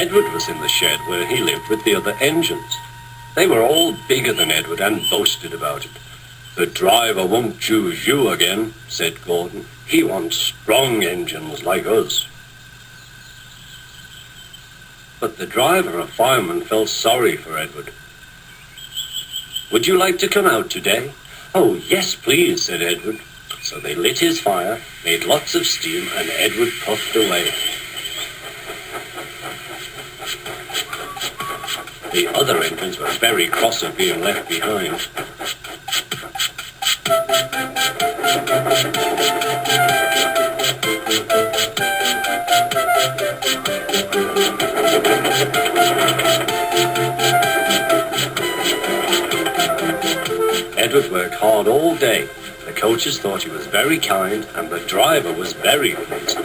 Edward was in the shed where he lived with the other engines. They were all bigger than Edward and boasted about it. "The driver won't choose you again," said Gordon. "He wants strong engines like us." But the driver and fireman felt sorry for Edward. "Would you like to come out today?" "Oh, yes, please," said Edward. So they lit his fire, made lots of steam, and Edward puffed away. The other engines were very cross at being left behind. Edward worked hard all day. The coaches thought he was very kind, and the driver was very pleased.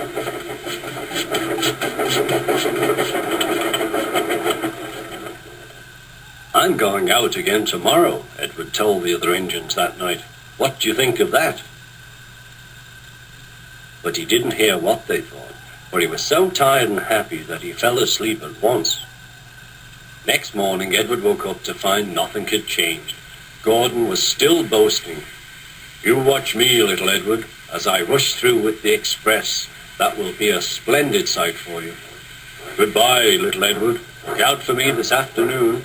"I'm going out again tomorrow," Edward told the other engines that night. "What do you think of that?" But he didn't hear what they thought, for he was so tired and happy that he fell asleep at once. Next morning, Edward woke up to find nothing had changed. Gordon was still boasting. "You watch me, little Edward, as I rush through with the express. That will be a splendid sight for you. Goodbye, little Edward. Look out for me this afternoon."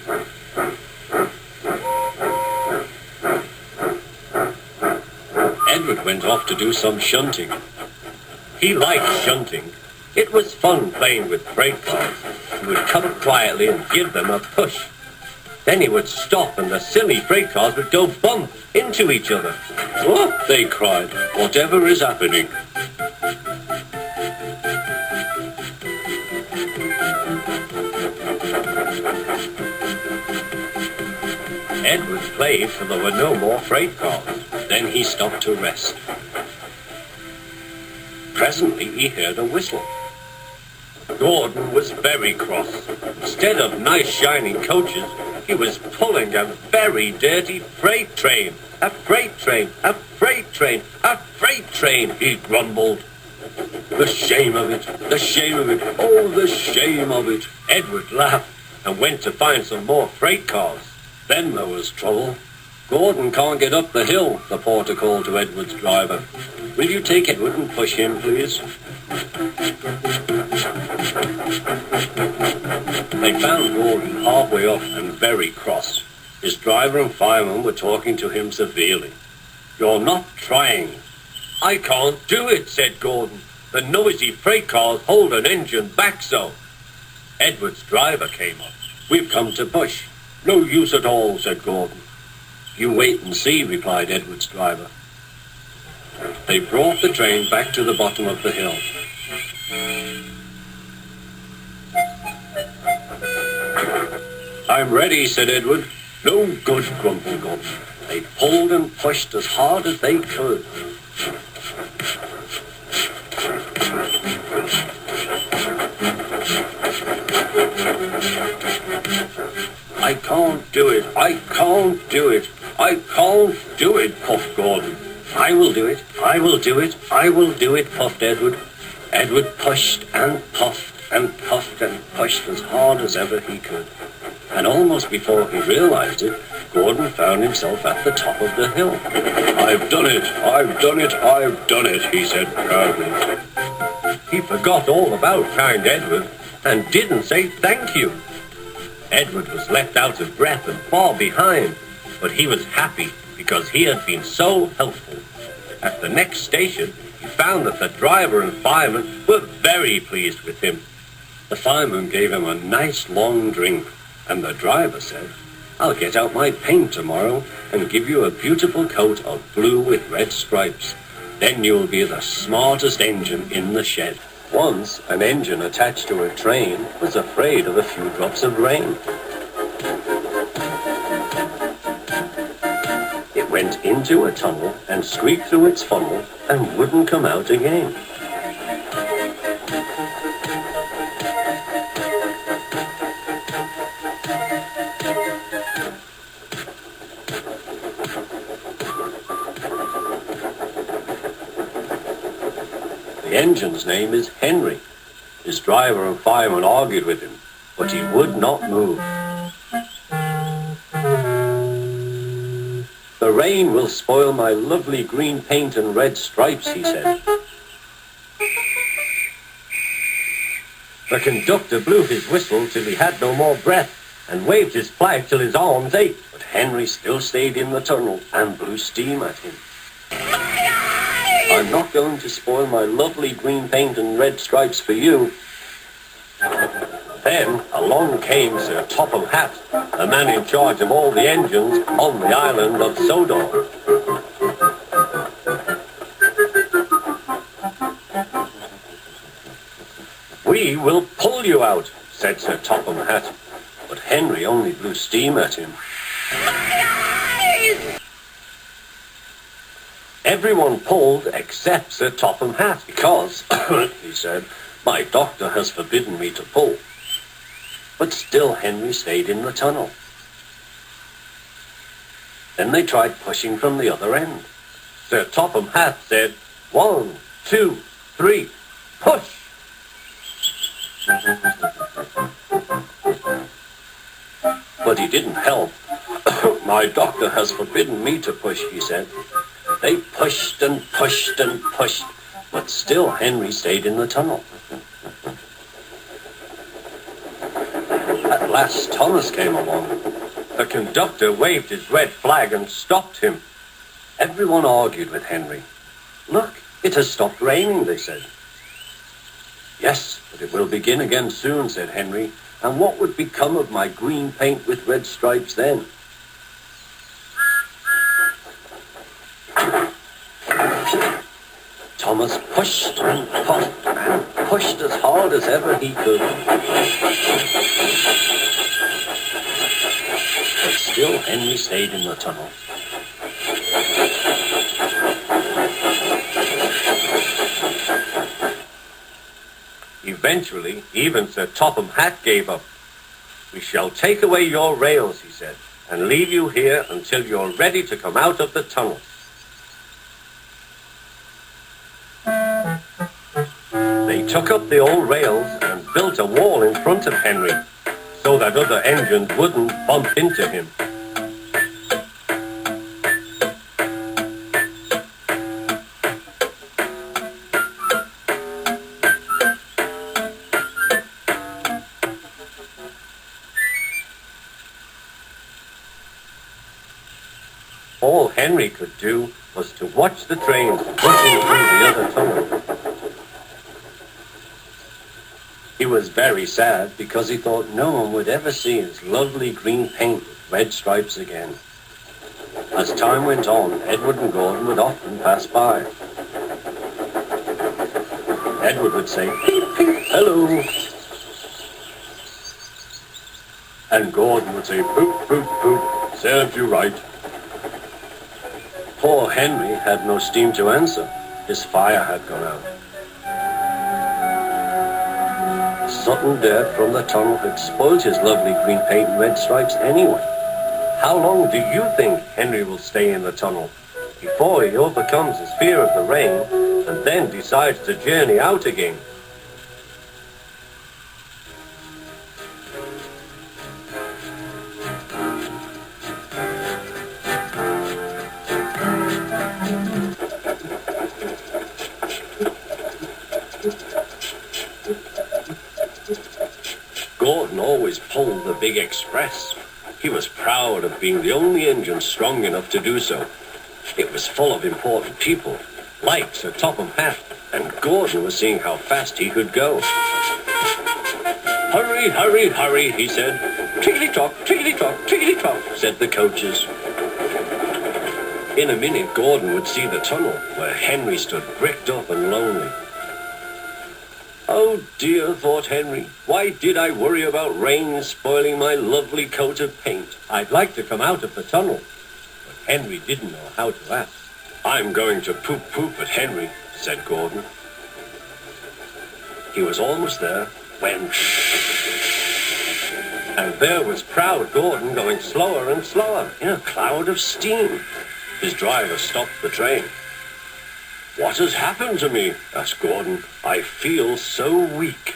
Edward went off to do some shunting. He liked shunting. It was fun playing with freight cars. He would come quietly and give them a push. Then he would stop and the silly freight cars would go bump into each other. "Oh," they cried, "whatever is happening?" Edward played till there were no more freight cars. Then he stopped to rest. Presently he heard a whistle. Gordon was very cross. Instead of nice shining coaches, he was pulling a very dirty freight train. "A freight train, a freight train, a freight train," he grumbled. "The shame of it, the shame of it, oh, the shame of it." Edward laughed and went to find some more freight cars. Then there was trouble. "Gordon can't get up the hill," the porter called to Edward's driver. "Will you take Edward and push him, please?" They found Gordon halfway up and very cross. His driver and fireman were talking to him severely. "You're not trying." "I can't do it," said Gordon. "The noisy freight cars hold an engine back so." Edward's driver came up. "We've come to push." "No use at all," said Gordon. "You wait and see," replied Edward's driver. They brought the train back to the bottom of the hill. "I'm ready," said Edward. "No good," grumbled Gordon. They pulled and pushed as hard as they could. "I can't do it, I can't do it, I can't do it," puffed Gordon. "I will do it, I will do it, I will do it," puffed Edward. Edward pushed and puffed and puffed and pushed as hard as ever he could. And almost before he realized it, Gordon found himself at the top of the hill. "I've done it, I've done it, I've done it," he said proudly. He forgot all about kind Edward and didn't say thank you. Edward was left out of breath and far behind, but he was happy because he had been so helpful. At the next station, he found that the driver and fireman were very pleased with him. The fireman gave him a nice long drink, and the driver said, "I'll get out my paint tomorrow and give you a beautiful coat of blue with red stripes. Then you'll be the smartest engine in the shed." Once, an engine attached to a train was afraid of a few drops of rain. It went into a tunnel and squeaked through its funnel and wouldn't come out again. The engine's name is Henry. His driver and fireman argued with him. but he would not move. The rain will spoil my lovely green paint and red stripes, he said. The conductor blew his whistle till he had no more breath and waved his flag till his arms ached, but Henry still stayed in the tunnel and blew steam at him. I'm not going to spoil my lovely green paint and red stripes for you. Then along came Sir Topham Hatt, the man in charge of all the engines on the island of Sodor. We will pull you out, said Sir Topham Hatt, but Henry only blew steam at him. Everyone pulled except Sir Topham Hatt, because, he said, my doctor has forbidden me to pull. But still Henry stayed in the tunnel. Then they tried pushing from the other end. Sir Topham Hatt said, 1, 2, 3, push! But he didn't help. My doctor has forbidden me to push, he said. They pushed and pushed and pushed, but still Henry stayed in the tunnel. At last Thomas came along. The conductor waved his red flag and stopped him. Everyone argued with Henry. Look, it has stopped raining, they said. Yes, but it will begin again soon, said Henry. And what would become of my green paint with red stripes then? Thomas pushed and puffed and pushed as hard as ever he could. But still Henry stayed in the tunnel. Eventually, even Sir Topham Hatt gave up. We shall take away your rails, he said, and leave you here until you're ready to come out of the tunnel. They took up the old rails and built a wall in front of Henry, so that other engines wouldn't bump into him. All Henry could do was to watch the trains pushing through the other tunnel. He was very sad because he thought no one would ever see his lovely green paint with red stripes again. As time went on, Edward and Gordon would often pass by. Edward would say, "Peep, peep, hello." And Gordon would say, "Poop, poop, poop, served you right." Poor Henry had no steam to answer. His fire had gone out. Sudden dirt from the tunnel had spoiled his lovely green paint and red stripes anyway. How long do you think Henry will stay in the tunnel before he overcomes his fear of the rain and then decides to journey out again? Gordon always pulled the big express. He was proud of being the only engine strong enough to do so. It was full of important people, like Sir Topham Hatt, and Gordon was seeing how fast he could go. "Hurry, hurry, hurry," he said. "Tickety-tock, tickety-tock, tickety-tock," said the coaches. In a minute, Gordon would see the tunnel where Henry stood bricked up and lonely. Oh dear, thought Henry, why did I worry about rain spoiling my lovely coat of paint? I'd like to come out of the tunnel. But Henry didn't know how to ask. "I'm going to poop at Henry," said Gordon. He was almost there when... And there was proud Gordon going slower and slower in a cloud of steam. His driver stopped the train. "What has happened to me?" asked Gordon. "I feel so weak."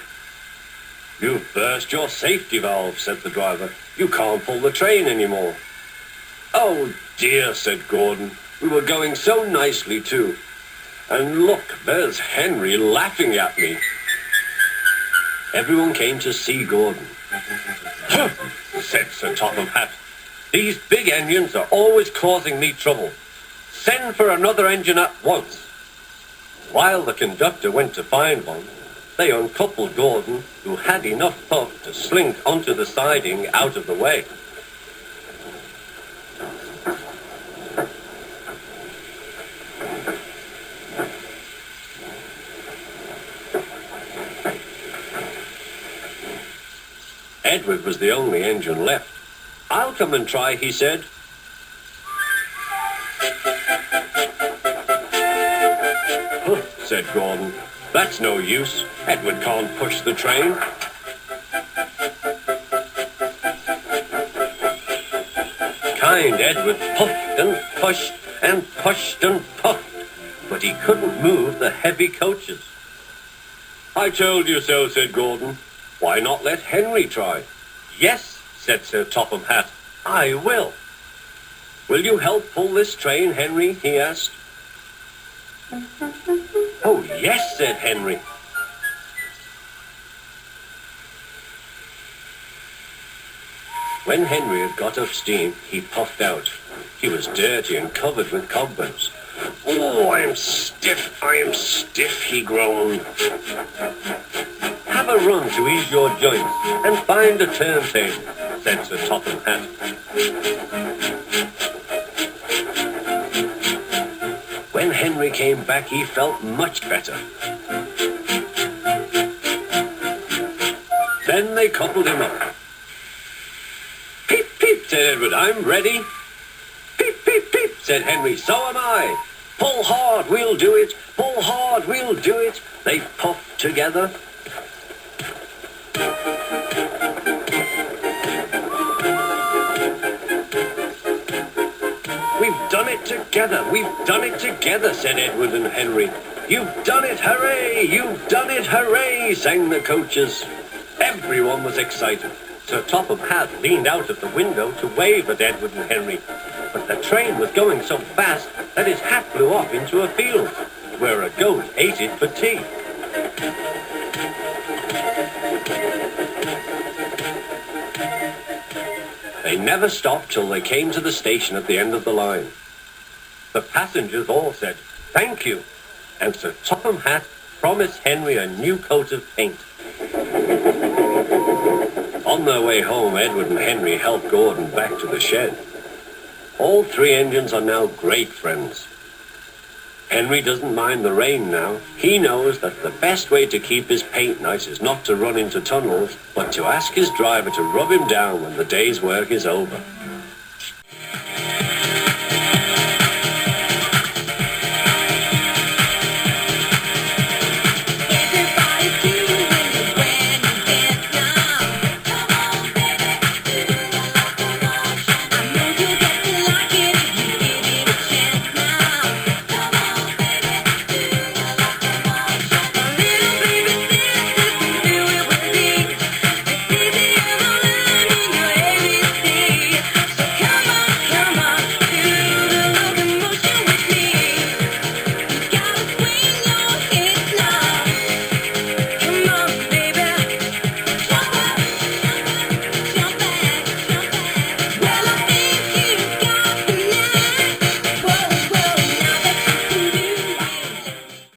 "You've burst your safety valve," said the driver. "You can't pull the train anymore." "Oh dear," said Gordon. "We were going so nicely too. And look, there's Henry laughing at me." Everyone came to see Gordon. "Huh," said Sir Topham Hatt. "These big engines are always causing me trouble. Send for another engine at once." While the conductor went to find one, they uncoupled Gordon, who had enough puff to slink onto the siding out of the way. Edward was the only engine left. "I'll come and try," he said. "Huh," said Gordon. "That's no use. Edward can't push the train." Kind Edward puffed and pushed and pushed and puffed, but he couldn't move the heavy coaches. "I told you so," said Gordon. "Why not let Henry try?" "Yes," said Sir Topham Hatt, "I will." "Will you help pull this train, Henry?" he asked. "Oh, yes," said Henry. When Henry had got up steam, he puffed out. He was dirty and covered with cobwebs. "Oh, I am stiff," he groaned. "Have a run to ease your joints and find a turntable," said Sir Topham Hatt. When Henry came back, he felt much better. Then they coupled him up. "Peep, peep," said Edward, "I'm ready." "Peep, peep, peep," said Henry, "so am I." "Pull hard, we'll do it. Pull hard, we'll do it." They puffed together. "We've done it together, we've done it together," said Edward and Henry. "You've done it, hooray! You've done it, hooray!" sang the coaches. Everyone was excited. Sir Topham Hatt leaned out of the window to wave at Edward and Henry, but the train was going so fast that his hat flew off into a field, where a goat ate it for tea. They never stopped till they came to the station at the end of the line. The passengers all said, "Thank you," and Sir Topham Hatt promised Henry a new coat of paint. On their way home, Edward and Henry helped Gordon back to the shed. All three engines are now great friends. Henry doesn't mind the rain now. He knows that the best way to keep his paint nice is not to run into tunnels, but to ask his driver to rub him down when the day's work is over.